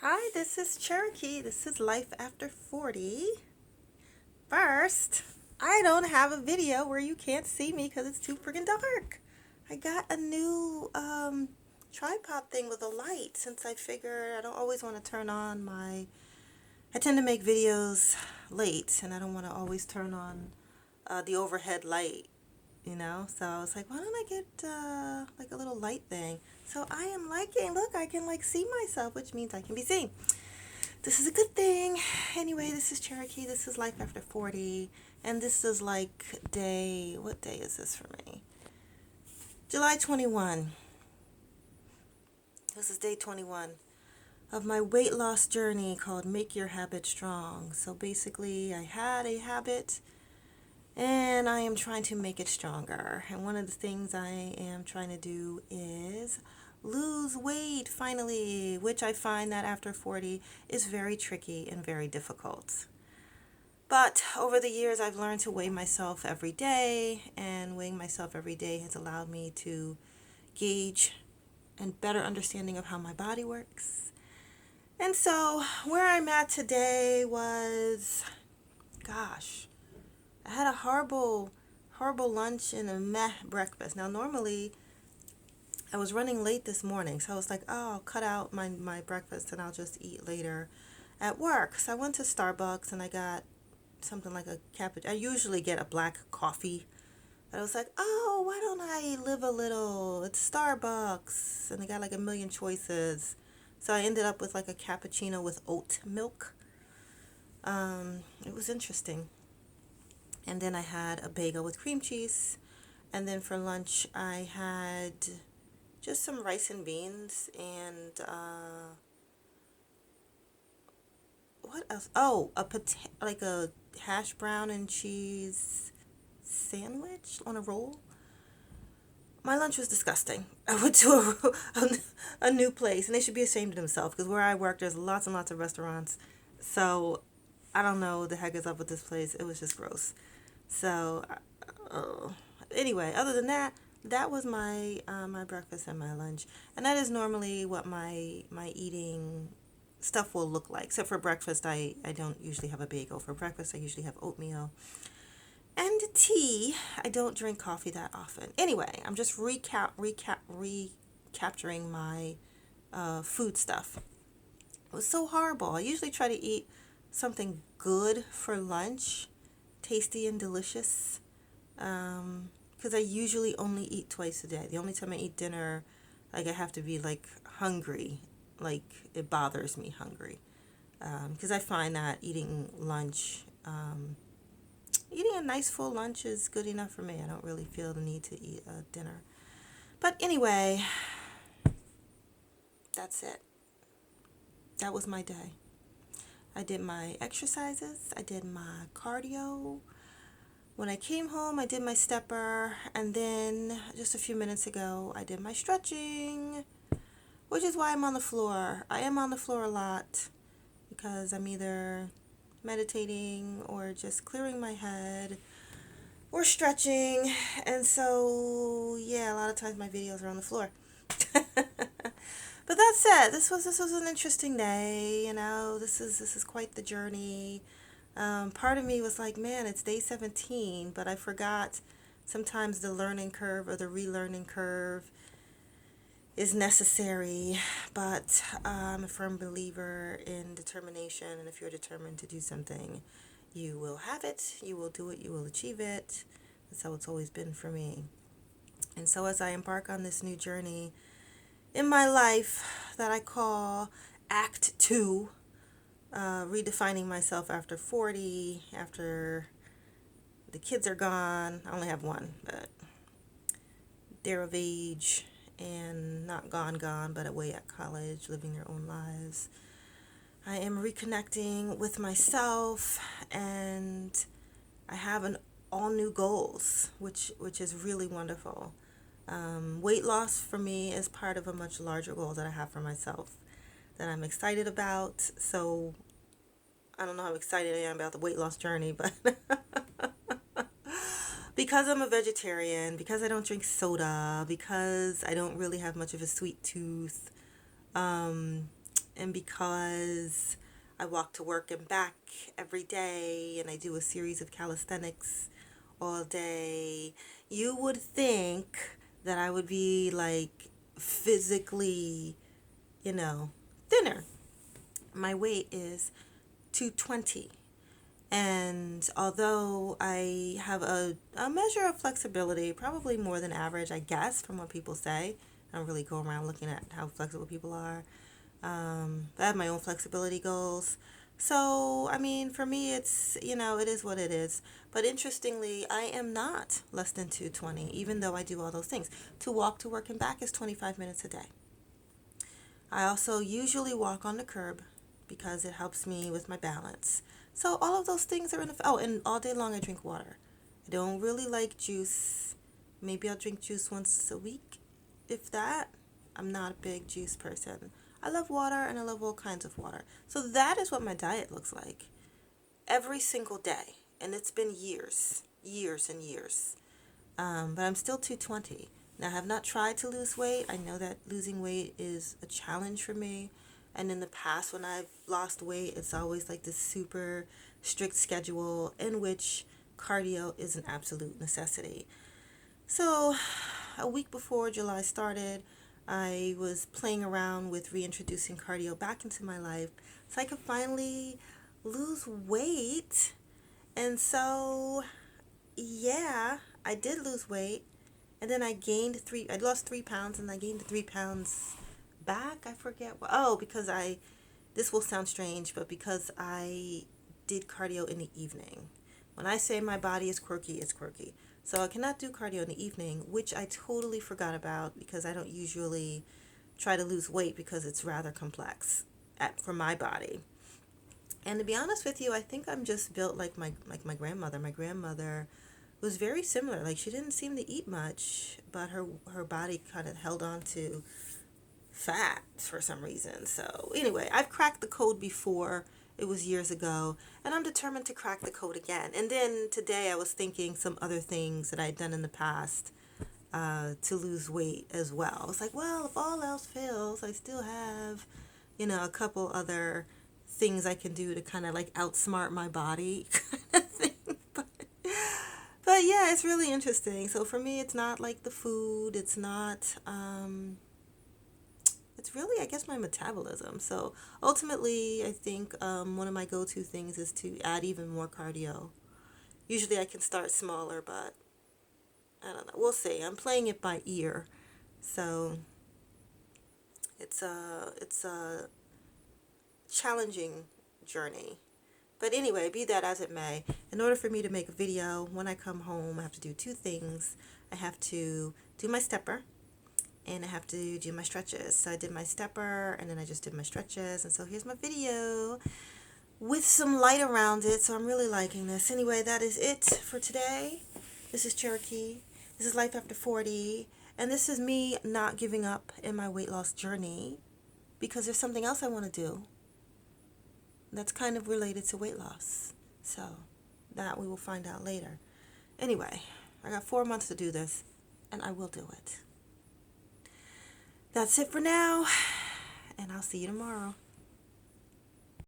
Hi, this is Cherokee. This is Life After 40. First, I don't have a video where you can't see me because it's too freaking dark. I got a new tripod thing with a light since I figure I don't always want to turn on my. I tend to make videos late and I don't want to always turn on the overhead light. So I was like, why don't I get like a little light thing? So I am liking, look, I can like see myself, which means I can be seen. This is a good thing. Anyway, this is Cherokee. This is Life After 40. And this is like what day is this for me? July 21. This is day 21 of my weight loss journey called Make Your Habit Strong. So basically, I had a habit and I am trying to make it stronger. And one of the things I am trying to do is lose weight finally, which I find that after 40 is very tricky and very difficult. But over the years, I've learned to weigh myself every day, and weighing myself every day has allowed me to gauge and better understanding of how my body works. And so, where I'm at today was, gosh, I had a horrible, horrible lunch and a meh breakfast. Now, normally, I was running late this morning, so I was like, oh, I'll cut out my breakfast and I'll just eat later at work. So I went to Starbucks and I got something like a cappuccino. I usually get a black coffee. But I was like, oh, why don't I live a little? It's Starbucks. And they got like a million choices. So I ended up with like a cappuccino with oat milk. It was interesting. And then I had a bagel with cream cheese. And then for lunch, I had just some rice and beans and what else? Oh, like a hash brown and cheese sandwich on a roll. My lunch was disgusting. I went to a new place, and they should be ashamed of themselves because where I work, there's lots and lots of restaurants. So I don't know what the heck is up with this place. It was just gross. So uh, anyway, other than that, that was my breakfast and my lunch, and that is normally what my eating stuff will look like. Except for breakfast, I don't usually have a bagel. For breakfast, I usually have oatmeal and tea. I don't drink coffee that often. Anyway, I'm just recapturing my food stuff. It was so horrible. I usually try to eat something good for lunch, tasty and delicious. Because I usually only eat twice a day. The only time I eat dinner, like I have to be like hungry, like it bothers me hungry. Because I find that eating a nice full lunch is good enough for me. I don't really feel the need to eat a dinner. But anyway, that's it. That was my day. I did my exercises, I did my cardio. When I came home, I did my stepper, and then just a few minutes ago, I did my stretching, which is why I'm on the floor. I am on the floor a lot because I'm either meditating or just clearing my head or stretching. And so, yeah, a lot of times my videos are on the floor. But that said, this was an interesting day. This is quite the journey. Part of me was like, man, it's day 17, but I forgot sometimes the learning curve or the relearning curve is necessary. But I'm a firm believer in determination, and if you're determined to do something, you will have it, you will do it, you will achieve it. That's how it's always been for me. And so as I embark on this new journey in my life that I call Act 2, redefining myself after 40, after the kids are gone. I only have one, but they're of age and not gone, but away at college, living their own lives. I am reconnecting with myself, and I have an all new goals, which is really wonderful. Weight loss for me is part of a much larger goal that I have for myself that I'm excited about. So I don't know how excited I am about the weight loss journey, but because I'm a vegetarian, because I don't drink soda, because I don't really have much of a sweet tooth, um, and because I walk to work and back every day and I do a series of calisthenics all day, you would think that I would be like physically, you know, thinner. My weight is 220. And although I have a measure of flexibility, probably more than average, I guess, from what people say, I don't really go around looking at how flexible people are. I have my own flexibility goals. So, I mean, for me, it's, it is what it is. But interestingly, I am not less than 220, even though I do all those things. To walk to work and back is 25 minutes a day. I also usually walk on the curb because it helps me with my balance. So all of those things are oh, and all day long I drink water. I don't really like juice. Maybe I'll drink juice once a week, if that. I'm not a big juice person. I love water and I love all kinds of water. So that is what my diet looks like every single day. And it's been years, years and years. But I'm still 220. Now, I have not tried to lose weight. I know that losing weight is a challenge for me. And in the past, when I've lost weight, it's always like this super strict schedule in which cardio is an absolute necessity. So, a week before July started, I was playing around with reintroducing cardio back into my life so I could finally lose weight. And so, yeah, I did lose weight. And then I lost 3 pounds and I gained 3 pounds back. I forget what, because this will sound strange, but because I did cardio in the evening. When I say my body is quirky, it's quirky. So I cannot do cardio in the evening, which I totally forgot about because I don't usually try to lose weight because it's rather complex for my body. And to be honest with you, I think I'm just built like my grandmother. My grandmother was very similar. Like she didn't seem to eat much, but her body kind of held on to fat for some reason. So anyway, I've cracked the code before. It was years ago, and I'm determined to crack the code again. And then today I was thinking some other things that I'd done in the past to lose weight as well. I was like, well, if all else fails, I still have, a couple other things I can do to kind of like outsmart my body kind of thing. But yeah, it's really interesting. So for me, it's not like the food. It's not, it's really, I guess, my metabolism. So ultimately, I think one of my go-to things is to add even more cardio. Usually I can start smaller, but I don't know. We'll see. I'm playing it by ear. So it's a challenging journey. But anyway, be that as it may, in order for me to make a video, when I come home, I have to do two things. I have to do my stepper, and I have to do my stretches. So I did my stepper, and then I just did my stretches. And so here's my video with some light around it. So I'm really liking this. Anyway, that is it for today. This is Cherokee. This is Life After 40. And this is me not giving up in my weight loss journey because there's something else I want to do that's kind of related to weight loss. So that we will find out later. Anyway, I got 4 months to do this, and I will do it. That's it for now, and I'll see you tomorrow.